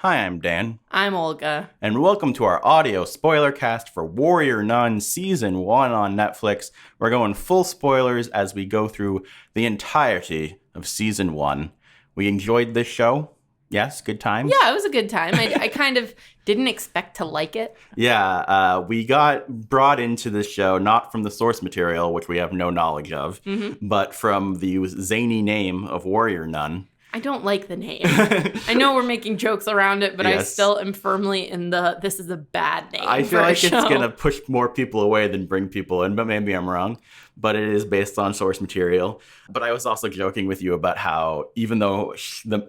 Hi, I'm Dan. I'm Olga. And welcome to our audio spoilercast for Warrior Nun Season 1 on Netflix. We're going full spoilers as we go through the entirety of Season 1. We enjoyed this show. Yes, good times? Yeah, it was a good time. I kind of didn't expect to like it. Yeah, we got brought into this show not from the source material, which we have no knowledge of, but from the zany name of Warrior Nun. I don't like the name. I know we're making jokes around it, but yes. I still am firmly in this is a bad name. I feel like it's going to push more people away than bring people in, but maybe I'm wrong. But it is based on source material. But I was also joking with you about how even though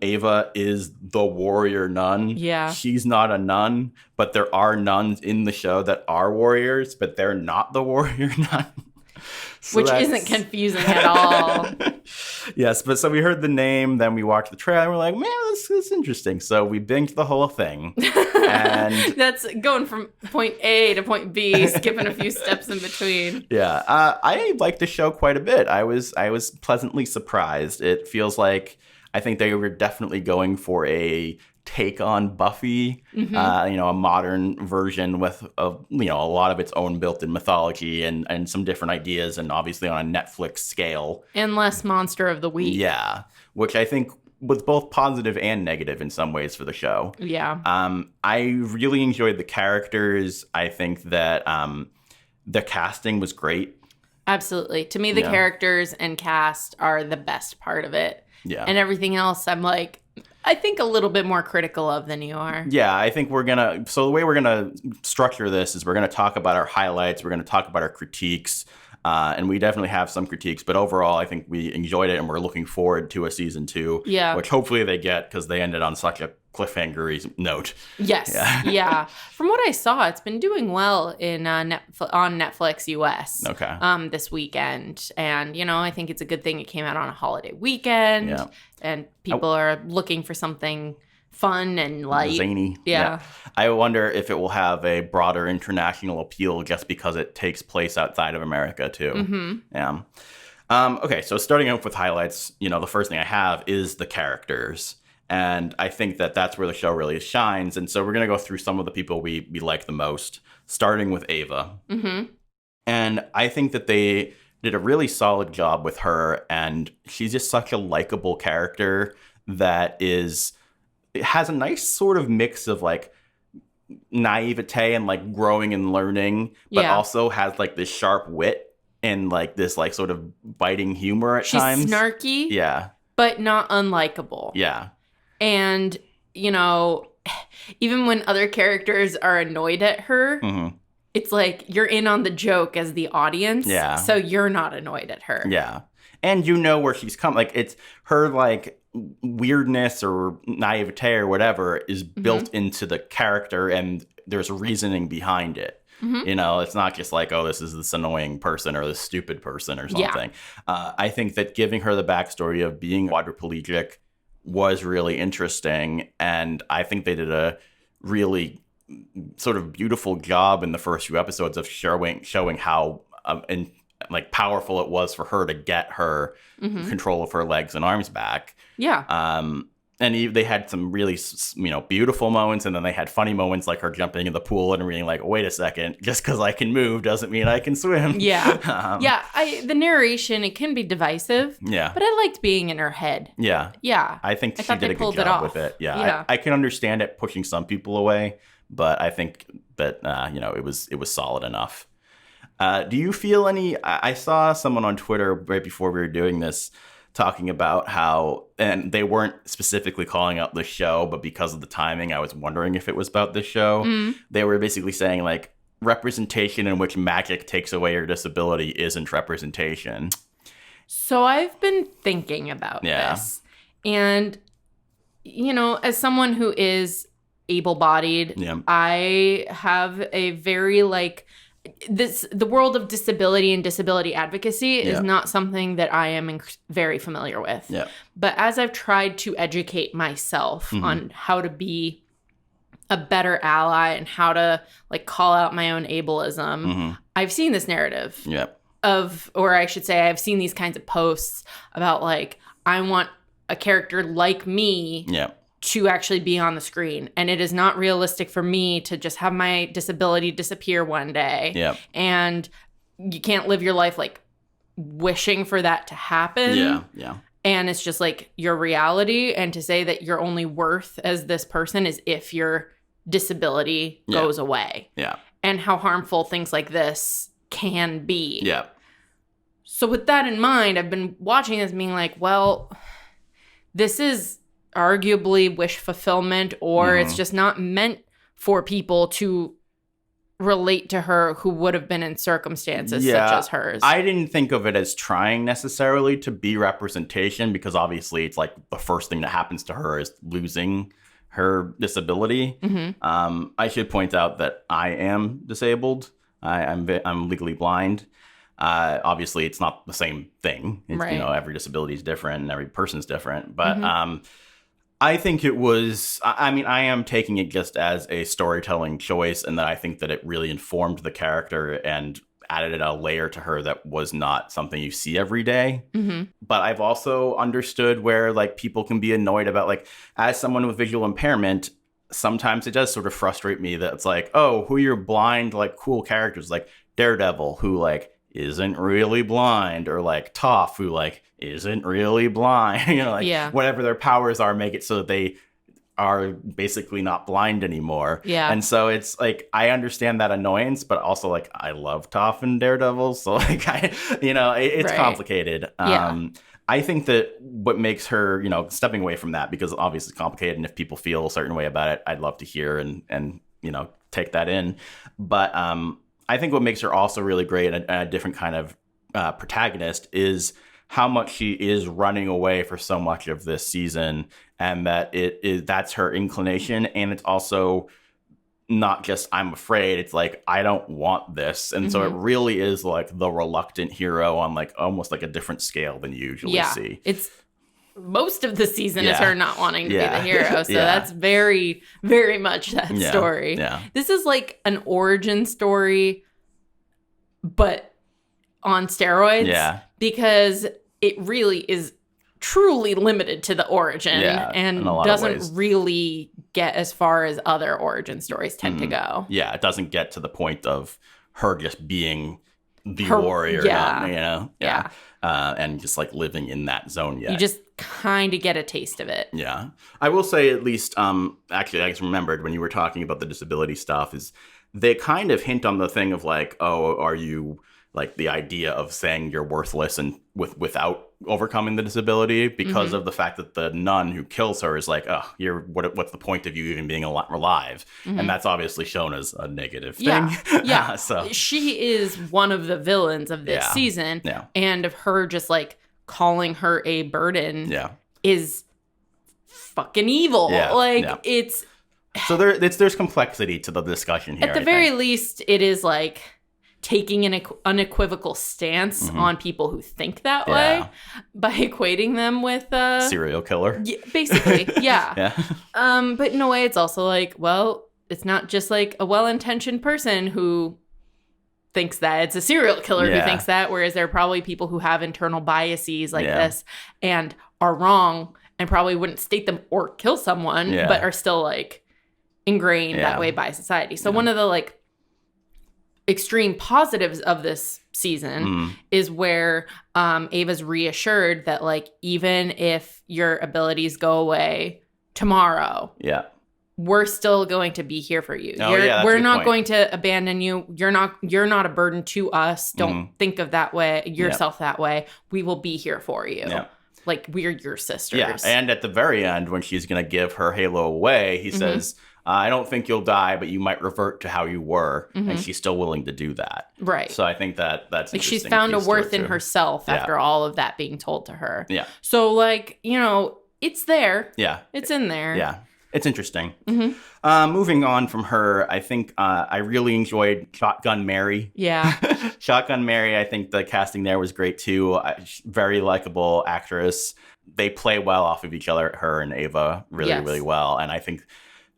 Ava is the warrior nun, she's not a nun, but there are nuns in the show that are warriors, but they're not the warrior nun. So which isn't confusing at all. Yes, but so we heard the name, then we watched the trailer, and we're like, man, this is interesting. So we binged the whole thing. And that's going from point A to point B, skipping a few steps in between. Yeah, I liked the show quite a bit. I was pleasantly surprised. It feels like I think they were definitely going for a take on Buffy, a modern version with a lot of its own built-in mythology and some different ideas, and obviously on a Netflix scale. And less Monster of the Week. Yeah, which I think was both positive and negative in some ways for the show. Yeah. I really enjoyed the characters. I think that the casting was great. Absolutely. To me, the characters and cast are the best part of it. Yeah. And everything else, I'm like, I think a little bit more critical of than you are. Yeah, I think so the way we're going to structure this is we're going to talk about our highlights, we're going to talk about our critiques, and we definitely have some critiques, but overall I think we enjoyed it and we're looking forward to a season 2, which hopefully they get because they ended on such a cliffhanger note. Yes, yeah. From what I saw, it's been doing well in on Netflix US this weekend. And, I think it's a good thing it came out on a holiday weekend. Yeah. And people are looking for something fun and light. Zany. Yeah. I wonder if it will have a broader international appeal just because it takes place outside of America, too. Mm-hmm. Yeah. Okay, so starting out with highlights, the first thing I have is the characters. And I think that that's where the show really shines. And so we're going to go through some of the people we like the most, starting with Ava. Mm-hmm. And I think that they did a really solid job with her. And she's just such a likable character that it has a nice sort of mix of like naivete and like growing and learning, but also has like this sharp wit and like this like sort of biting humor at times. She's snarky. Yeah. But not unlikable. Yeah. And, even when other characters are annoyed at her, it's like you're in on the joke as the audience. Yeah. So you're not annoyed at her. Yeah. And where she's come. Like, it's her, like, weirdness or naivete or whatever is built into the character, and there's reasoning behind it. It's not just like, oh, this is this annoying person or this stupid person or something. Yeah. I think that giving her the backstory of being quadriplegic was really interesting, and I think they did a really sort of beautiful job in the first few episodes of showing how powerful it was for her to get her control of her legs and arms back. Yeah. And they had some really, beautiful moments, and then they had funny moments like her jumping in the pool and being like, wait a second, just because I can move doesn't mean I can swim. Yeah. The narration, it can be divisive. Yeah. But I liked being in her head. Yeah. Yeah. I think she did a good job with it. Yeah. I can understand it pushing some people away, but I think that, it was solid enough. Do you feel I saw someone on Twitter right before we were doing this talking about how, and they weren't specifically calling out the show, but because of the timing, I was wondering if it was about this show. They were basically saying like representation in which magic takes away your disability isn't representation. So I've been thinking about this. And, as someone who is able-bodied, I have a very the world of disability and disability advocacy is not something that I am very familiar with. Yeah. But as I've tried to educate myself on how to be a better ally and how to call out my own ableism, I've seen this narrative or I should say I've seen these kinds of posts about I want a character like me to actually be on the screen. And it is not realistic for me to just have my disability disappear one day. Yep. And you can't live your life like wishing for that to happen. Yeah, yeah. And it's just like your reality. And to say that your only worth as this person is if your disability goes away. Yeah. And how harmful things like this can be. Yeah. So with that in mind, I've been watching this being like, well, this is arguably wish fulfillment, or it's just not meant for people to relate to her who would have been in circumstances such as hers. I didn't think of it as trying necessarily to be representation, because obviously it's like the first thing that happens to her is losing her disability. I should point out that I am disabled. I'm legally blind. Obviously, it's not the same thing. It's, right. You know, every disability is different and every person's different. But I think it was, I mean, I am taking it just as a storytelling choice, and that I think that it really informed the character and added a layer to her that was not something you see every day. But I've also understood where like people can be annoyed about, like, as someone with visual impairment, sometimes it does sort of frustrate me that it's like, oh, who are your blind, like, cool characters, like Daredevil, who like isn't really blind, or like Toph, who like isn't really blind, you know, like whatever their powers are, make it so that they are basically not blind anymore. Yeah. And so it's like, I understand that annoyance, but also like, I love Toph and Daredevil. So like, it's complicated. I think that what makes her, you know, stepping away from that, because obviously it's complicated, and if people feel a certain way about it, I'd love to hear and you know, take that in. But I think what makes her also really great and a different kind of protagonist is how much she is running away for so much of this season, and that that's her inclination. And it's also not just I'm afraid, it's like I don't want this. And so it really is like the reluctant hero on like almost like a different scale than you usually see. It's most of the season is her not wanting to be the hero. So that's very, very much that story. Yeah. This is like an origin story, but on steroids. Yeah. Because it really is truly limited to the origin and doesn't really get as far as other origin stories tend to go. Yeah, it doesn't get to the point of her just being the warrior, you know? Yeah. And just like living in that zone yet. You just kind of get a taste of it. Yeah. I will say at least, actually, I just remembered when you were talking about the disability stuff, is they kind of hint on the thing of like, oh, are you like the idea of saying you're worthless and without overcoming the disability, because of the fact that the nun who kills her is like, oh, what's the point of you even being alive? And that's obviously shown as a negative thing. Yeah. So she is one of the villains of this season. Yeah. And of her just like calling her a burden is fucking evil. It's so there's complexity to the discussion here. At the very least, it is like taking an unequivocal stance on people who think that way by equating them with a serial killer. Basically, but in a way, it's also like, well, it's not just like a well-intentioned person who thinks that. It's a serial killer who thinks that, whereas there are probably people who have internal biases like this and are wrong and probably wouldn't state them or kill someone, but are still like ingrained that way by society. So one of the like extreme positives of this season is where Ava's reassured that like, even if your abilities go away tomorrow, we're still going to be here for you. We're not going to abandon you. You're not a burden to us. Don't think of yourself that way. We will be here for you. Like, we're your sisters. Yeah. And at the very end, when she's going to give her halo away, he says, I don't think you'll die, but you might revert to how you were. And she's still willing to do that. Right. So I think that's like, she's found a worth in herself after all of that being told to her. Yeah. So like, you know, it's there. Yeah. It's in there. Yeah. It's interesting. Moving on from her, I think I really enjoyed Shotgun Mary. Yeah. Shotgun Mary, I think the casting there was great too. Very likable actress. They play well off of each other, her and Ava, really well. And I think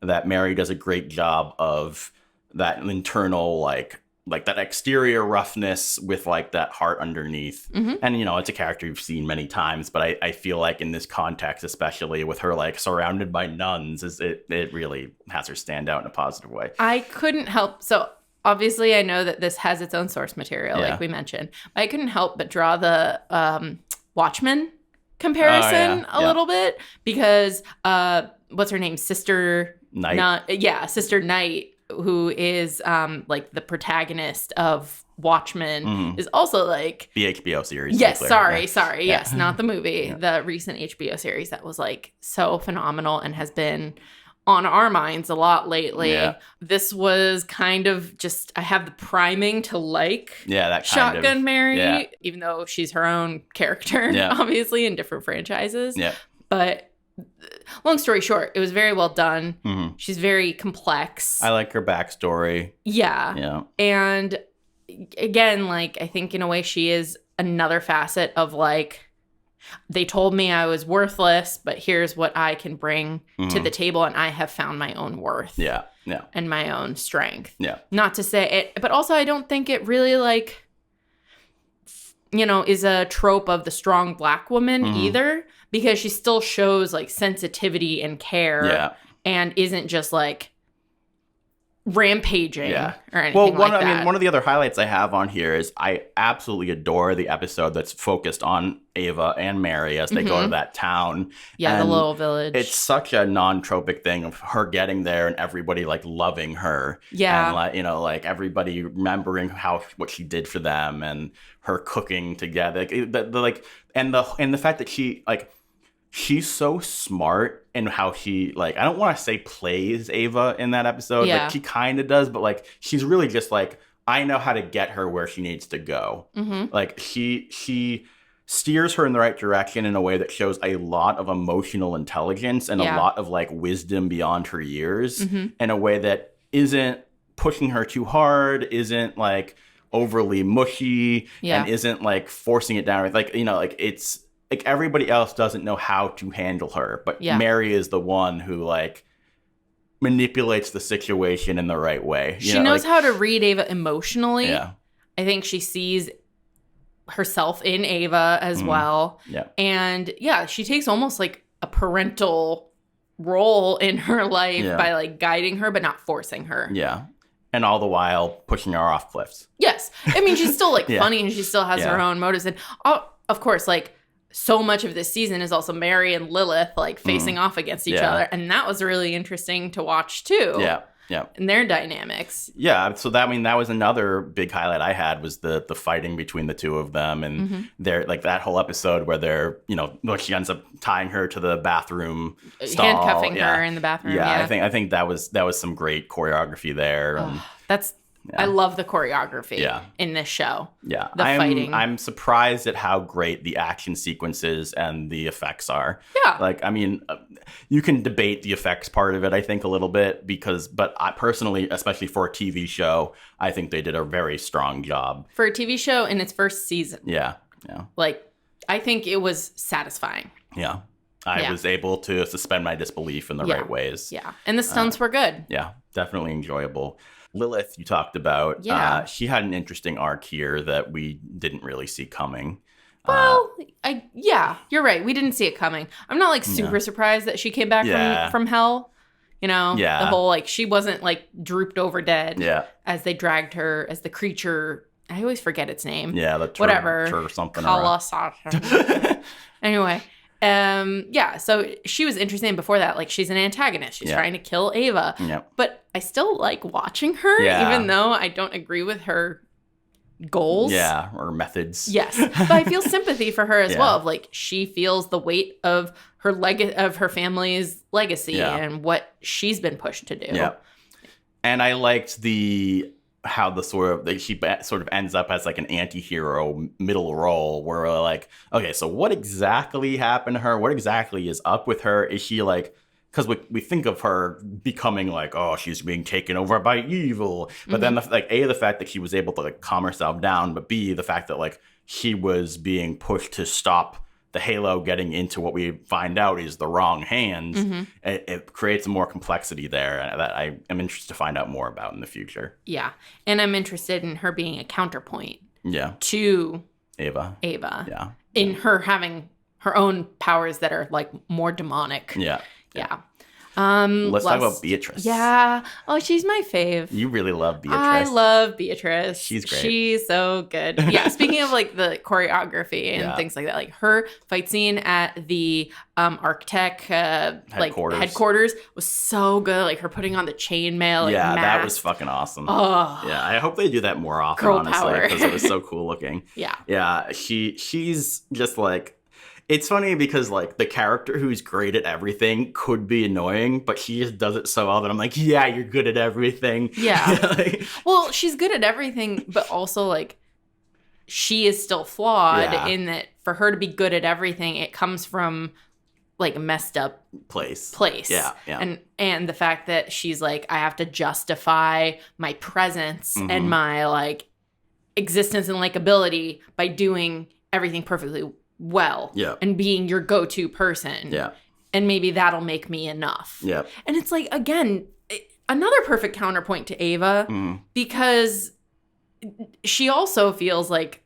that Mary does a great job of that internal, like, like that exterior roughness with like that heart underneath. And, you know, it's a character you've seen many times, but I feel like in this context, especially with her like surrounded by nuns, it really has her stand out in a positive way. I couldn't help. So obviously I know that this has its own source material, like we mentioned. I couldn't help but draw the Watchmen comparison a little bit because what's her name? Sister Knight. Sister Knight, who is like the protagonist of Watchmen, is also like the HBO series. Yes, sorry. Yes, not the movie. The recent HBO series that was like so phenomenal and has been on our minds a lot lately. This was kind of just, I have the priming to like that Shotgun Mary, even though she's her own character, obviously, in different franchises. But long story short, it was very well done. She's very complex. I like her backstory. Yeah. And again, like, I think in a way she is another facet of like, they told me I was worthless, but here's what I can bring to the table, and I have found my own worth. And my own strength. Not to say it, but also I don't think it really like, you know, is a trope of the strong Black woman either, because she still shows like sensitivity and care and isn't just like rampaging or anything like that. I mean, one of the other highlights I have on here is I absolutely adore the episode that's focused on Ava and Mary as they go to that town. The little village. It's such a non-tropic thing of her getting there and everybody like loving her. And like, you know, like everybody remembering what she did for them and her cooking together. And the fact that she like, she's so smart in how she, like, I don't want to say plays Ava in that episode. Like, she kind of does, but, like, she's really just, like, I know how to get her where she needs to go. Like, she steers her in the right direction in a way that shows a lot of emotional intelligence and a lot of, like, wisdom beyond her years in a way that isn't pushing her too hard, isn't, like, overly mushy, and isn't, like, forcing it down. Like, you know, like, it's... like everybody else doesn't know how to handle her, but Mary is the one who like manipulates the situation in the right way. She knows how to read Ava emotionally. I think she sees herself in Ava as well. And she takes almost like a parental role in her life by like guiding her, but not forcing her. And all the while pushing her off cliffs. Yes. I mean, she's still like funny and she still has her own motives. And of course, like, so much of this season is also Mary and Lilith like facing off against each other, and that was really interesting to watch too. And their dynamics. So that was another big highlight I had was the fighting between the two of them, and they're like that whole episode where they're, you know, she ends up tying her to the bathroom stall, handcuffing her in the bathroom. I think that was some great choreography there. And I love the choreography in this show. The fighting. I'm surprised at how great the action sequences and the effects are. Like, I mean, you can debate the effects part of it, I think, a little bit, but I personally, especially for a TV show, I think they did a very strong job. For a TV show in its first season. Like, I think it was satisfying. I was able to suspend my disbelief in the right ways. And the stunts were good. Definitely enjoyable. Lilith, you talked about. She had an interesting arc here that we didn't really see coming. Well, you're right. We didn't see it coming. I'm not like super surprised that she came back from hell. You know, the whole like she wasn't like drooped over dead as they dragged her as the creature. I always forget its name. The whatever or something. Anyway. So she was interesting before that. Like, she's an antagonist. She's trying to kill Ava. But I still like watching her, even though I don't agree with her goals. Or methods. Yes. But I feel sympathy for her as well. Of like, she feels the weight of her of her family's legacy and what she's been pushed to do. And I liked how the she sort of ends up as like an anti-hero middle role where we're like, okay, so what exactly happened to her? What exactly is up with her? Is she like, because we think of her becoming like, oh, she's being taken over by evil. But then the fact that she was able to like calm herself down, but B, the fact that like she was being pushed to stop the halo getting into what we find out is the wrong hands, it creates more complexity there that I am interested to find out more about in the future. Yeah. And I'm interested in her being a counterpoint to Ava. Yeah. In her having her own powers that are like more demonic. Yeah. Let's talk about Beatrice. Yeah. Oh, she's my fave. You really love Beatrice. I love Beatrice. She's great. She's so good. Yeah. Speaking of like the choreography and things like that, like her fight scene at the Arctech headquarters was so good. Like her putting on the chainmail. Yeah, mask. that was fucking awesome. Oh. Yeah, I hope they do that more often, Girl honestly, power. because it was so cool looking. Yeah, she's just like. It's funny because, like, the character who's great at everything could be annoying, but she just does it so well that I'm like, yeah, you're good at everything. Yeah. Well, she's good at everything, but also, like, she is still flawed in that for her to be good at everything, it comes from, like, a messed up place. Yeah. And the fact that she's like, I have to justify my presence and my, like, existence and likability by doing everything perfectly well and being your go-to person and maybe that'll make me enough and it's like, again, another perfect counterpoint to Ava because she also feels like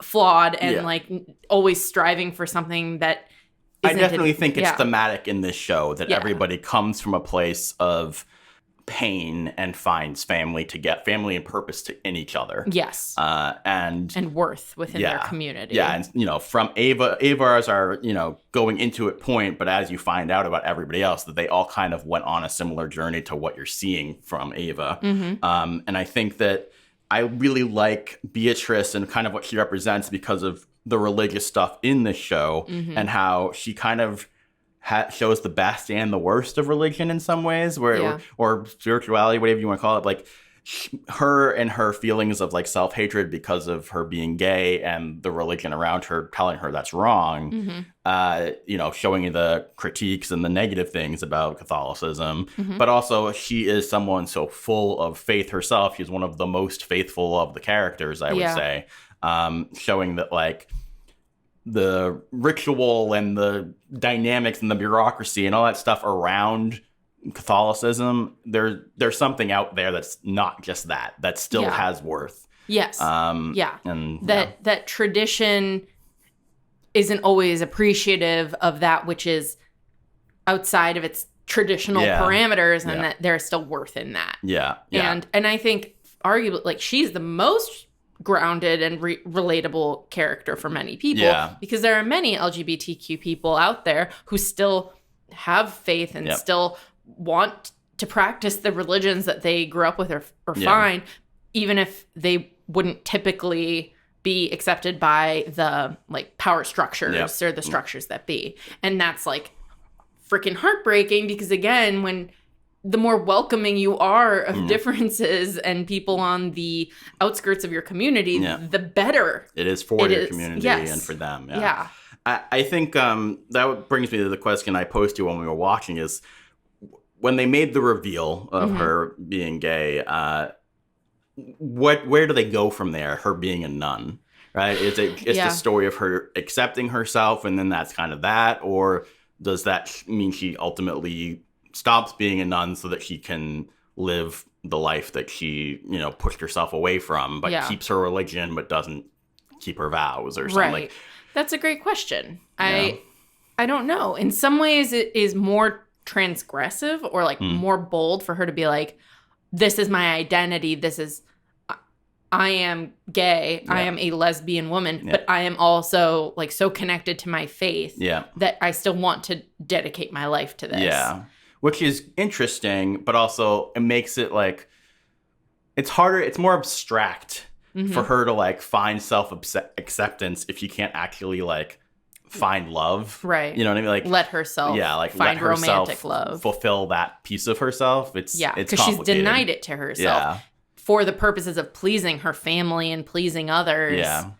flawed and like always striving for something that I definitely think it's thematic in this show that everybody comes from a place of pain and finds family and purpose in each other. Yes. And worth within their community. Yeah. And, you know, from Avars are, you know, going into it point, but as you find out about everybody else, that they all kind of went on a similar journey to what you're seeing from Ava. And I think that I really like Beatrice and kind of what she represents because of the religious stuff in this show and how she kind of shows the best and the worst of religion in some ways, or spirituality, whatever you want to call it. Like her and her feelings of like self-hatred because of her being gay and the religion around her telling her that's wrong. You know, showing you the critiques and the negative things about Catholicism, but also she is someone so full of faith herself. She's one of the most faithful of the characters, I would say, showing that like the ritual and the dynamics and the bureaucracy and all that stuff around Catholicism, there's something out there that's not just that still has worth. Yes. And that tradition isn't always appreciative of that which is outside of its traditional parameters, and that there's still worth in that. And I think arguably, like, she's the most grounded and relatable character for many people because there are many LGBTQ people out there who still have faith and still want to practice the religions that they grew up with or find, even if they wouldn't typically be accepted by the like power structures or the structures that be. And that's like freaking heartbreaking because, again, when the more welcoming you are of differences and people on the outskirts of your community, the better it is for your community and for them. I think that brings me to the question I posed to you when we were watching is when they made the reveal of her being gay, where do they go from there, her being a nun? Right? Is it just a story of her accepting herself and then that's kind of that? Or does that mean she ultimately stops being a nun so that she can live the life that she, you know, pushed herself away from, but keeps her religion, but doesn't keep her vows or something? Right. That's a great question. I don't know. In some ways, it is more transgressive or like more bold for her to be like, this is my identity. This is, I am gay. I am a lesbian woman, but I am also like so connected to my faith that I still want to dedicate my life to this. Yeah. Which is interesting, but also it makes it like, it's harder, it's more abstract for her to like find self-acceptance if you can't actually like find love. Right. You know what I mean? Like let herself find romantic love. Fulfill that piece of herself. It's because she's denied it to herself for the purposes of pleasing her family and pleasing others. Yeah.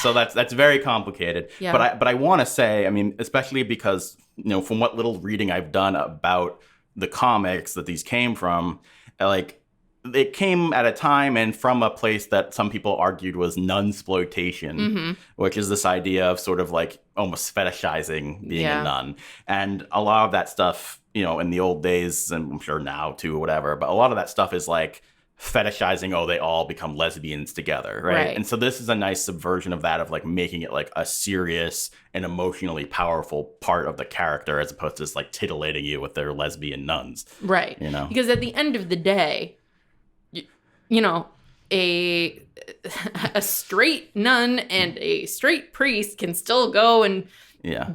So that's very complicated. Yeah. But I want to say, I mean, especially because, you know, from what little reading I've done about the comics that these came from, like it came at a time and from a place that some people argued was nunsploitation, which is this idea of sort of like almost fetishizing being a nun. And a lot of that stuff, in the old days, and I'm sure now too, or whatever, but a lot of that stuff is like fetishizing, they all become lesbians together, right? And so this is a nice subversion of that, of like making it like a serious and emotionally powerful part of the character, as opposed to just like titillating you with their lesbian nuns, right? Because at the end of the day, a straight nun and a straight priest can still go and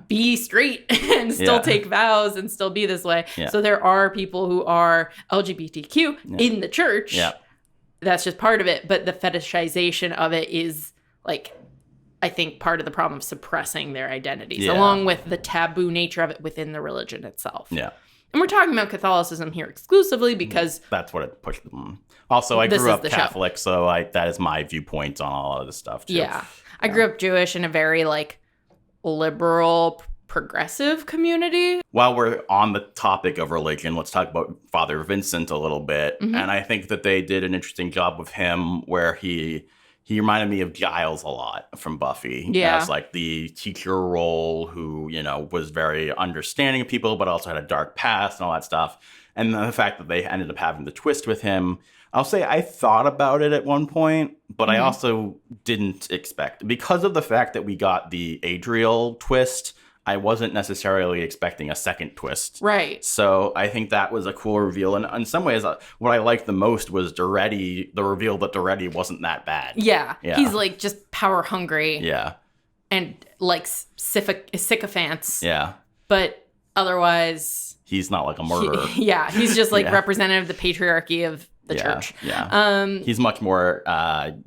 be straight and still take vows and still be this way. So there are people who are LGBTQ in the church. That's just part of it. But the fetishization of it is like, I think, part of the problem of suppressing their identities, along with the taboo nature of it within the religion itself. And we're talking about Catholicism here exclusively because that's what it pushed them. Also, I grew up Catholic, so that is my viewpoint on all of this stuff too. I grew up Jewish in a very like liberal, progressive community. While we're on the topic of religion, let's talk about Father Vincent a little bit. And I think that they did an interesting job with him, where he reminded me of Giles a lot from Buffy. As like the teacher role who, was very understanding of people, but also had a dark past and all that stuff. And the fact that they ended up having the twist with him, I'll say I thought about it at one point, but I also didn't expect, because of the fact that we got the Adriel twist, I wasn't necessarily expecting a second twist. Right. So I think that was a cool reveal. And in some ways, what I liked the most was the reveal that Doretti wasn't that bad. Yeah. He's like just power hungry. Yeah. And like sycophants. Yeah. But otherwise, he's not like a murderer. He's just like representative of the patriarchy of the church. He's much more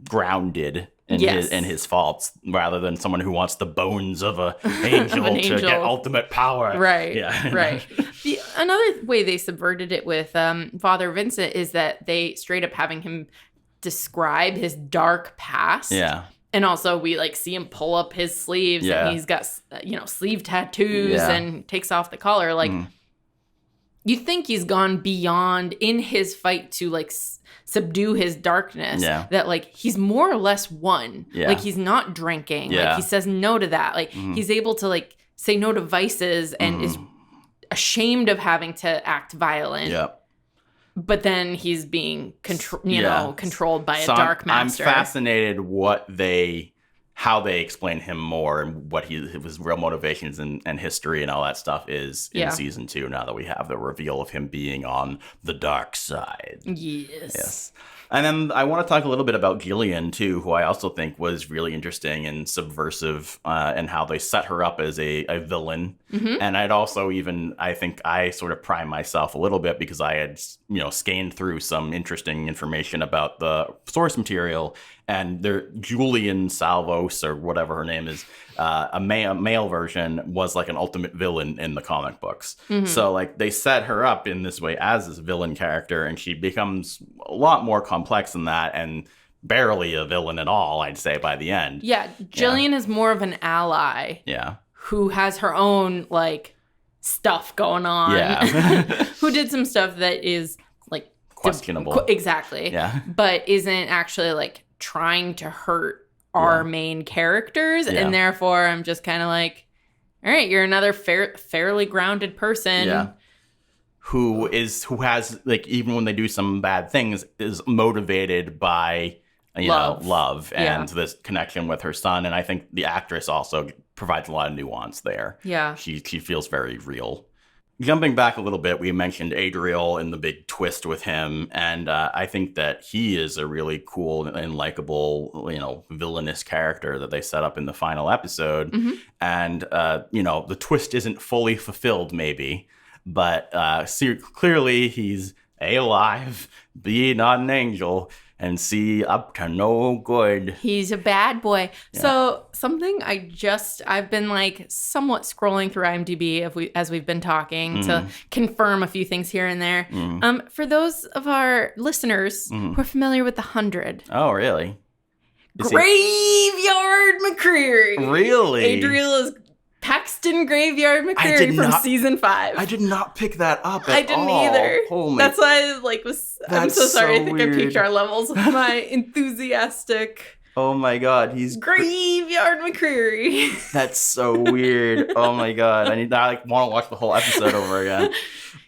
grounded in his faults, rather than someone who wants the bones of an angel to get ultimate power. Right. Right. Another way they subverted it with Father Vincent is that they straight up having him describe his dark past. Yeah. And also we like see him pull up his sleeves and he's got sleeve tattoos and takes off the collar. Like you think he's gone beyond in his fight to like subdue his darkness. That like he's more or less won. Like he's not drinking. Like he says no to that. Like he's able to like say no to vices and is ashamed of having to act violent. But then he's being controlled by a dark master. I'm fascinated how they explain him more and what his real motivations and history and all that stuff is in season 2, now that we have the reveal of him being on the dark side. Yes. And then I want to talk a little bit about Gillian, too, who I also think was really interesting and subversive, and how they set her up as a villain. And I think I sort of primed myself a little bit because I had, scanned through some interesting information about the source material. And Julian Salvos, or whatever her name is, a male version, was like an ultimate villain in the comic books. So like they set her up in this way as this villain character, and she becomes a lot more complex than that, and barely a villain at all, I'd say, by the end. Yeah, Jillian is more of an ally. Who has her own like stuff going on. Who did some stuff that is like questionable. Exactly. But isn't actually like trying to hurt our main characters, and therefore I'm just kind of like, all right, you're another fairly grounded person who has like, even when they do some bad things, is motivated by love and this connection with her son. And I think the actress also provides a lot of nuance there. She feels very real. Jumping back a little bit, we mentioned Adriel and the big twist with him, and I think that he is a really cool and likable, villainous character that they set up in the final episode. And, the twist isn't fully fulfilled, maybe, but clearly he's A, alive, B, not an angel, and C, up to no good. He's a bad boy. So something I've been like somewhat scrolling through IMDb as we've been talking to confirm a few things here and there. For those of our listeners who are familiar with The 100. Oh, really? Graveyard McCreary. Really? Adriel is Paxton Graveyard McCreary from season 5. I did not pick that up at all. I didn't either. Holy, that's why I'm so sorry. I think weird. I peaked our levels with my enthusiastic. Oh my god, he's Graveyard McCreary. That's so weird. Oh my god, I want to watch the whole episode over again.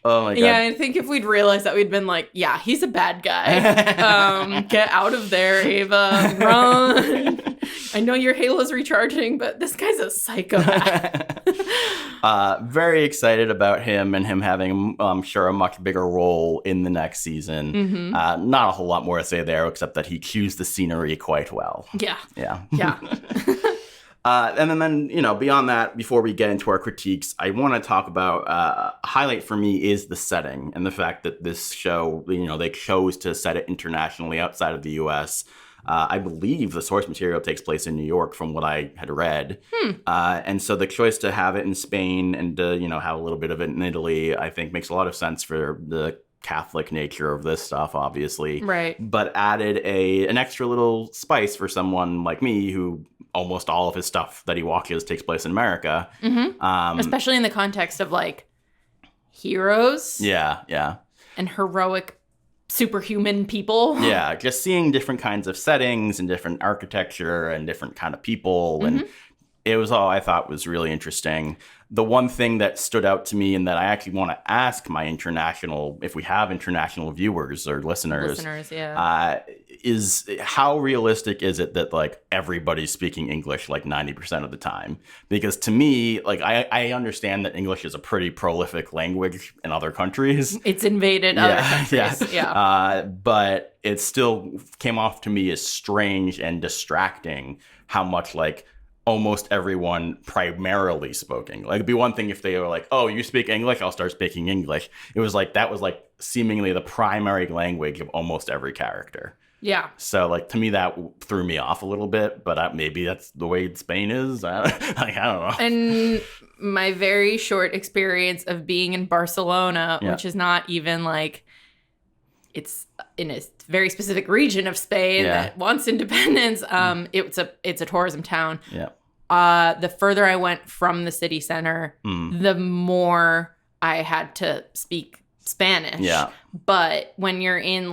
Oh my god. Yeah, I think if we'd realized that, we'd been like, yeah, he's a bad guy. Get out of there, Ava. Run. I know your Halo's recharging, but this guy's a psychopath. Very excited about him and him having, I'm sure, a much bigger role in the next season. Mm-hmm. Not a whole lot more to say there, except that he cues the scenery quite well. Yeah. Yeah. Yeah. And then, beyond that, before we get into our critiques, I want to talk about a highlight for me is the setting and the fact that this show, they chose to set it internationally outside of the U.S. I believe the source material takes place in New York from what I had read. And so the choice to have it in Spain and to, have a little bit of it in Italy, I think makes a lot of sense for the Catholic nature of this stuff, obviously. Right. But added an extra little spice for someone like me who almost all of his stuff that he watches takes place in America. Mm-hmm. Especially in the context of heroes. Yeah, yeah. And heroic superhuman people. Yeah, just seeing different kinds of settings and different architecture and different kind of people. Mm-hmm. And it was all I thought was really interesting. The one thing that stood out to me and that I actually want to ask my if we have international viewers or listeners, is how realistic is it that everybody's speaking English 90% of the time? Because to me, I understand that English is a pretty prolific language in other countries. It's invaded other countries. Yeah. But it still came off to me as strange and distracting how much almost everyone primarily spoke English. It'd be one thing if they were oh, you speak English, I'll start speaking English. It was that was seemingly the primary language of almost every character. Yeah. So to me that threw me off a little bit, but maybe that's the way Spain is. I don't know. And my very short experience of being in Barcelona, which is not even it's in a very specific region of Spain that wants independence. It's a tourism town. Yeah. The further I went from the city center, the more I had to speak Spanish. Yeah. But when you're in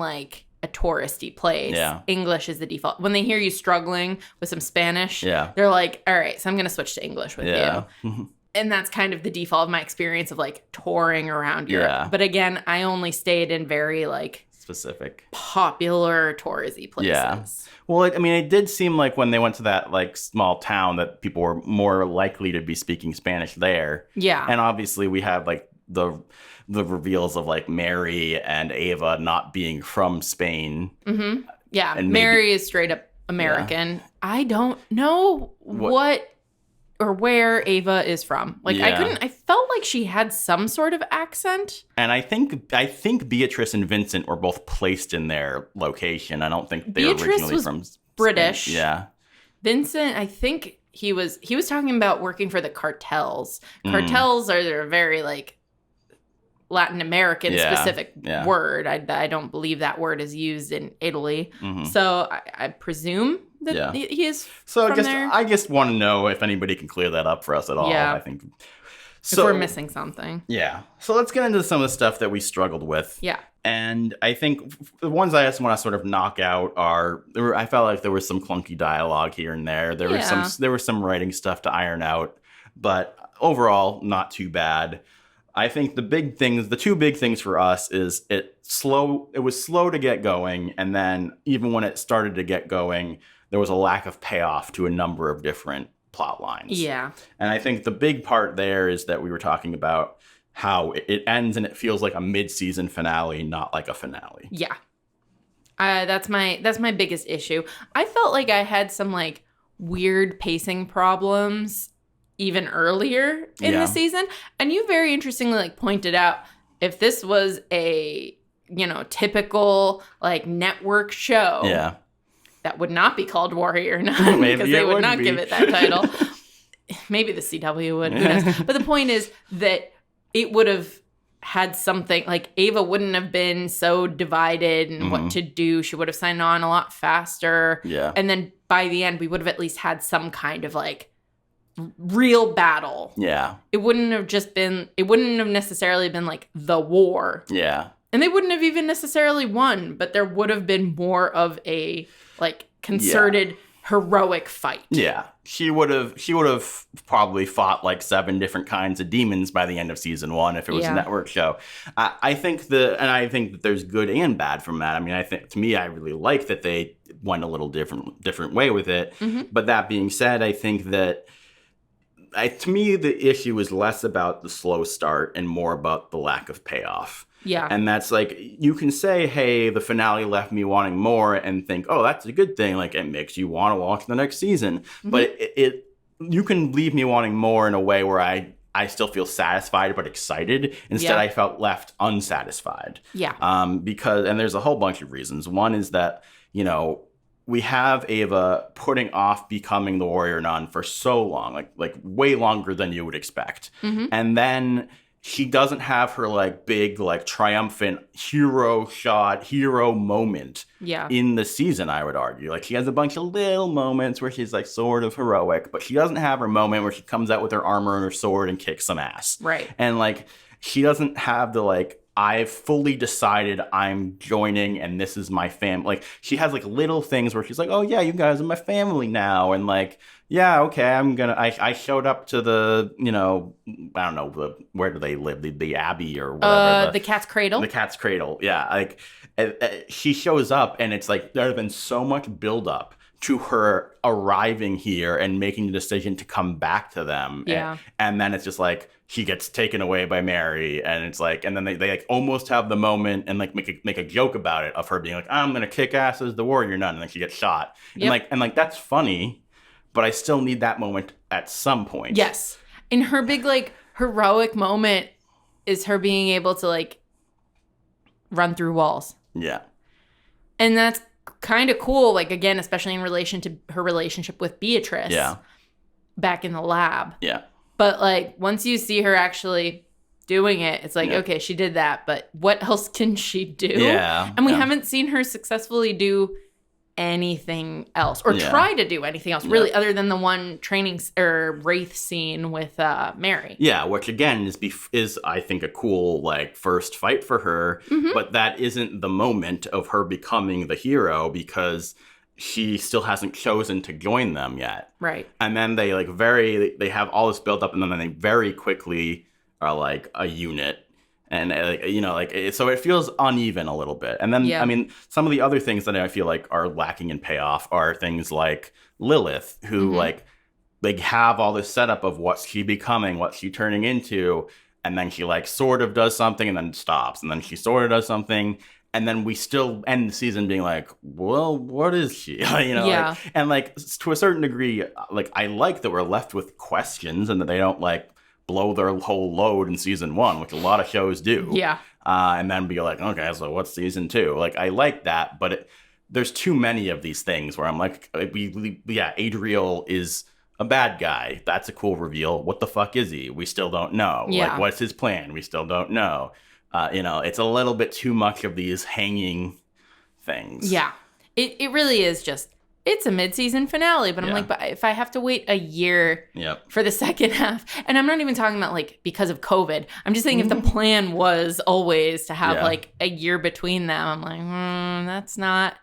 a touristy place, English is the default. When they hear you struggling with some Spanish, they're like, all right, so I'm going to switch to English with you. And that's kind of the default of my experience of touring around Europe. Yeah. But again, I only stayed in very specific popular touristy places. Yeah. Well, it did seem when they went to that small town that people were more likely to be speaking Spanish there. Yeah. And obviously we have the reveals of Mary and Ava not being from Spain. Mm-hmm. Yeah. And Mary is straight up American. Yeah. I don't know what or where Ava is from. I felt like she had some sort of accent. And I think Beatrice and Vincent were both placed in their location. I don't think they were originally from British. Spain. Yeah. Vincent, I think he was talking about working for the cartels. Cartels are very Latin American specific word. I don't believe that word is used in Italy. Mm-hmm. So I presume that he is from there. I just want to know if anybody can clear that up for us at all. Yeah. I think so, if we're missing something. Yeah. So let's get into some of the stuff that we struggled with. Yeah. And I think the ones I just want to sort of knock out I felt like there was some clunky dialogue here and there. There was some writing stuff to iron out, but overall not too bad. I think the two big things for us is it was slow to get going, and then even when it started to get going, there was a lack of payoff to a number of different plot lines. Yeah. And I think the big part there is that we were talking about how it ends and it feels like a mid-season finale, not like a finale. Yeah. That's my biggest issue. I felt like I had some weird pacing problems even earlier in the season. And you very interestingly pointed out, if this was a, typical network show, that would not be called Warrior Nun because they would not give it that title. Maybe the CW would. Who knows? But the point is that it would have had something Ava wouldn't have been so divided in what to do. She would have signed on a lot faster. Yeah. And then by the end, we would have at least had some kind of real battle. Yeah. It wouldn't have necessarily been like the war. Yeah. And they wouldn't have even necessarily won, but there would have been more of a like concerted heroic fight. Yeah. She would have probably fought like 7 different kinds of demons by the end of season 1 if it was a network show. I think that there's good and bad from that. I mean, I really like that they went a little different way with it. Mm-hmm. But that being said, I think that to me the issue is less about the slow start and more about the lack of payoff. Yeah. And that's like, you can say, hey, the finale left me wanting more and think, oh, that's a good thing. Like, it makes you want to watch the next season. Mm-hmm. But you can leave me wanting more in a way where I still feel satisfied but excited. Instead, I felt left unsatisfied. Yeah. And there's a whole bunch of reasons. One is that, we have Ava putting off becoming the warrior nun for so long, like way longer than you would expect. Mm-hmm. And then she doesn't have her like big, like triumphant hero moment in the season, I would argue. Like, she has a bunch of little moments where she's like sort of heroic, but she doesn't have her moment where she comes out with her armor and her sword and kicks some ass. Right. And like, she doesn't have the like, I've fully decided I'm joining and this is my family. Like, she has like little things where she's like, oh yeah, you guys are my family now. And like, yeah, okay, I showed up to the, I don't know, where do they live? The Abbey or whatever. The Cat's Cradle? The Cat's Cradle, yeah. Like, she shows up and it's like, there's been so much buildup to her arriving here and making the decision to come back to them. Yeah. And then it's just like, she gets taken away by Mary, and it's like, and then they like almost have the moment and like make a joke about it of her being like, I'm gonna kick ass as the warrior nun, and then she gets shot. Yep. And like that's funny, but I still need that moment at some point. Yes. And her big like heroic moment is her being able to like run through walls. Yeah. And that's kind of cool, like, again, especially in relation to her relationship with Beatrice. Yeah. Back in the lab. Yeah. But like, once you see her actually doing it, it's like, okay, she did that, but what else can she do? Yeah. And we haven't seen her successfully do anything else or try to do anything else, really, other than the one training or wraith scene with Mary. Yeah, which again is I think a cool like first fight for her, but that isn't the moment of her becoming the hero because she still hasn't chosen to join them yet. Right. And then they they have all this built up, and then they very quickly are like a unit. And, so it feels uneven a little bit. And then, I mean, some of the other things that I feel like are lacking in payoff are things like Lilith, who, they have all this setup of what's she becoming, what's she turning into, and then she, sort of does something and then stops. And then she sort of does something, and then we still end the season being like, well, what is she? To a certain degree, I like that we're left with questions and that they don't, blow their whole load in season 1, which a lot of shows do. Yeah. And then be like, okay, so what's season 2? I like that, but there's too many of these things where I'm like, Adriel is a bad guy. That's a cool reveal. What the fuck is he? We still don't know. Yeah. What's his plan? We still don't know. It's a little bit too much of these hanging things. Yeah. It really is just, it's a mid-season finale, but I'm like, but if I have to wait a year for the second half, and I'm not even talking about because of COVID, I'm just saying if the plan was always to have a year between them, I'm like, that's not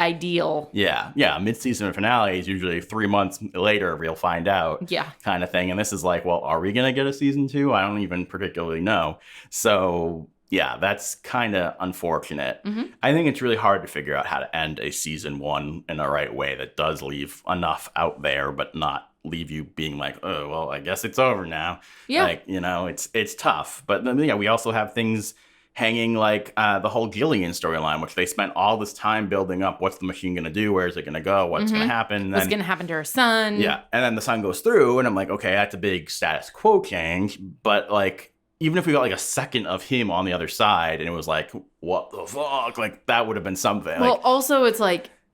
ideal. Yeah. Mid-season finale is usually 3 months later we'll find out kind of thing. And this is well, are we going to get a season 2? I don't even particularly know. So yeah, that's kind of unfortunate. Mm-hmm. I think it's really hard to figure out how to end a season 1 in a right way that does leave enough out there, but not leave you being like, oh, well, I guess it's over now. Yeah. It's tough. But then, we also have things hanging the whole Gillian storyline, which they spent all this time building up. What's the machine going to do? Where is it going to go? What's going to happen? What's going to happen to her son? Yeah. And then the son goes through, and I'm like, okay, that's a big status quo change. But even if we got a second of him on the other side and it was what the fuck? That would have been something. Well, also it's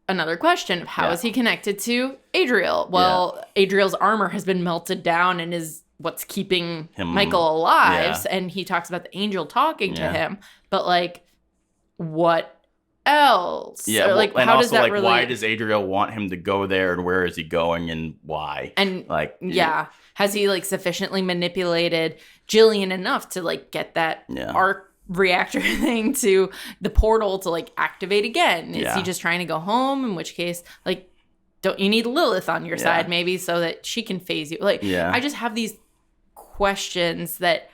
another question of how is he connected to Adriel? Well, Adriel's armor has been melted down and is what's keeping Michael alive. And he talks about the angel talking to him. But what else? Yeah, or, like, and how also, does that like, really... why does Adriel want him to go there, and where is he going, and why? And, like, yeah. Has he, like, sufficiently manipulated Jillian enough to, like, get that arc reactor thing to the portal to, like, activate again? Is he just trying to go home? In which case, like, don't you need Lilith on your side, maybe, so that she can phase you? Like, I just have these questions that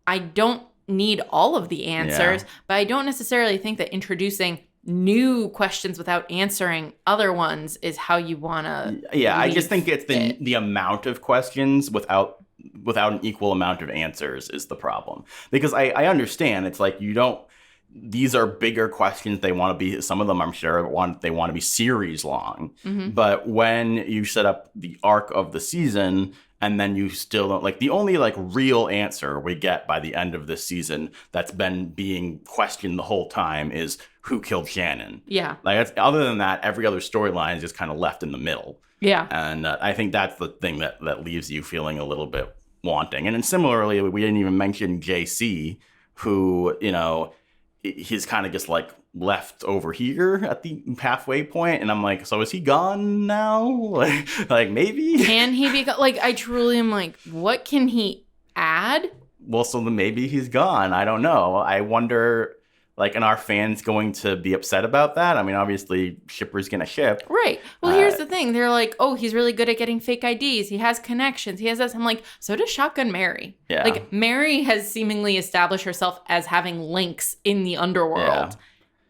I don't need all of the answers, but I don't necessarily think that introducing new questions without answering other ones is how you want to I just think it's the amount of questions without an equal amount of answers is the problem. Because I understand it's like these are bigger questions. They want to be, some of them I'm sure they want to be series long. Mm-hmm. But when you set up the arc of the season and then you still don't, like, the only, like, real answer we get by the end of this season that's been being questioned the whole time is who killed Shannon. Yeah. Like, other than that, every other storyline is just kind of left in the middle. Yeah. And I think that's the thing that leaves you feeling a little bit wanting. And then similarly, we didn't even mention JC, who, he's kind of just, like, left over here at the halfway point, and I'm like, so is he gone now? like maybe can he be like, I truly am like, what can he add? Well, so then maybe he's gone. I don't know. I wonder, like, are our fans going to be upset about that? I mean, obviously Shipper's gonna ship, right? Well, here's the thing, they're like, oh, he's really good at getting fake IDs, he has connections, he has this. I'm like, so does Shotgun Mary. Like, Mary has seemingly established herself as having links in the underworld.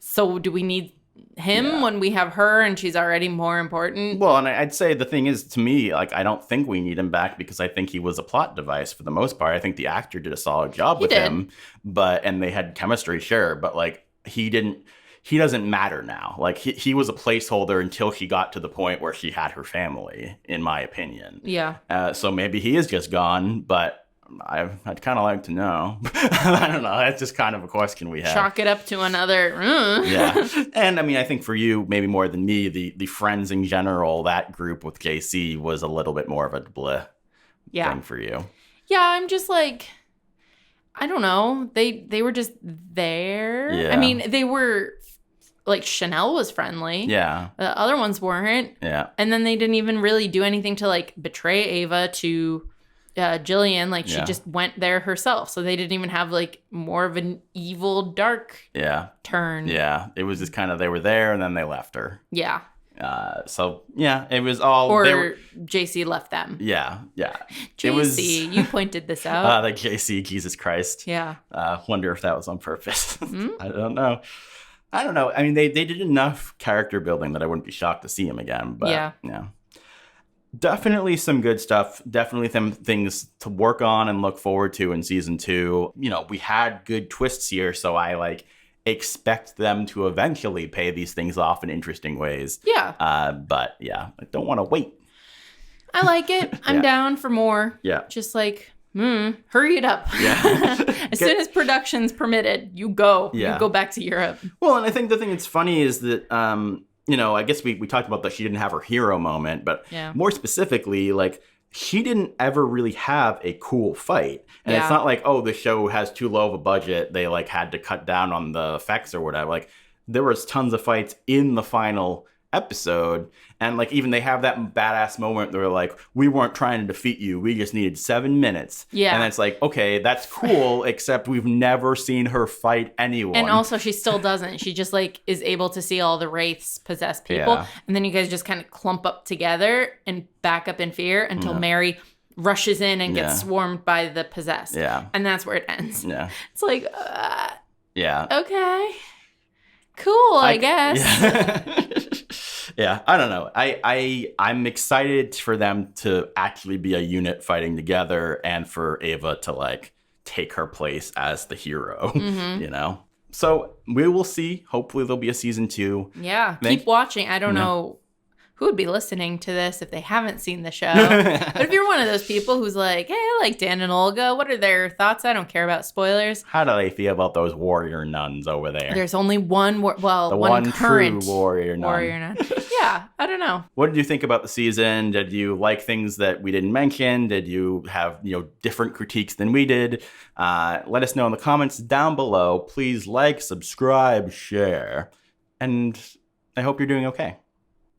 So do we need him when we have her and she's already more important? Well, and I'd say the thing is, to me, like, I don't think we need him back because I think he was a plot device for the most part. I think the actor did a solid job with him, and they had chemistry, sure, but, like, he doesn't matter now. Like, he was a placeholder until she got to the point where she had her family, in my opinion. Yeah. So maybe he is just gone, but I'd kind of like to know. I don't know. That's just kind of a question we have. Chalk it up to another. Yeah. And I mean, I think for you, maybe more than me, the friends in general, that group with JC was a little bit more of a bleh thing for you. Yeah, I'm just like, I don't know. They were just there. Yeah. I mean, they were, like, Chanel was friendly. Yeah. The other ones weren't. Yeah. And then they didn't even really do anything to, like, betray Ava to Jillian. Like, she just went there herself. So they didn't even have, like, more of an evil, dark turn. Yeah. It was just kind of, they were there and then they left her. Yeah. So, yeah, it was all... Or JC left them. Yeah, yeah. JC, you pointed this out. Like JC, Jesus Christ. Yeah. Wonder if that was on purpose. I don't know. I mean, they did enough character building that I wouldn't be shocked to see him again. But, yeah. Definitely some good stuff. Definitely some things to work on and look forward to in season 2. We had good twists here, so I, expect them to eventually pay these things off in interesting ways. Yeah. But, yeah, I don't want to wait. I like it. I'm down for more. Yeah. Just hurry it up. Yeah. As soon as production's permitted, you go. Yeah. You go back to Europe. Well, and I think the thing that's funny is that... I guess we talked about that she didn't have her hero moment, but more specifically, like, she didn't ever really have a cool fight. And it's not like, oh, the show has too low of a budget, they, like, had to cut down on the effects or whatever. Like, there was tons of fights in the final episode, and, like, even they have that badass moment where, like, we weren't trying to defeat you, we just needed 7 minutes. Yeah. And it's like, okay, that's cool, except we've never seen her fight anyone. And also, she still doesn't. She just, like, is able to see all the wraiths possess people, and then you guys just kind of clump up together and back up in fear until Mary rushes in and gets swarmed by the possessed. Yeah. And that's where it ends. Yeah. It's like, okay. Cool, I guess. Yeah. Yeah, I don't know. I'm excited for them to actually be a unit fighting together and for Ava to, like, take her place as the hero, So we will see. Hopefully there'll be a season 2. Yeah, keep watching. I don't know who would be listening to this if they haven't seen the show. But if you're one of those people who's like, hey, I like Dan and Olga, what are their thoughts? I don't care about spoilers. How do they feel about those warrior nuns over there? There's only one current true warrior nun. Yeah, I don't know. What did you think about the season? Did you like things that we didn't mention? Did you have, different critiques than we did? Let us know in the comments down below. Please like, subscribe, share. And I hope you're doing okay.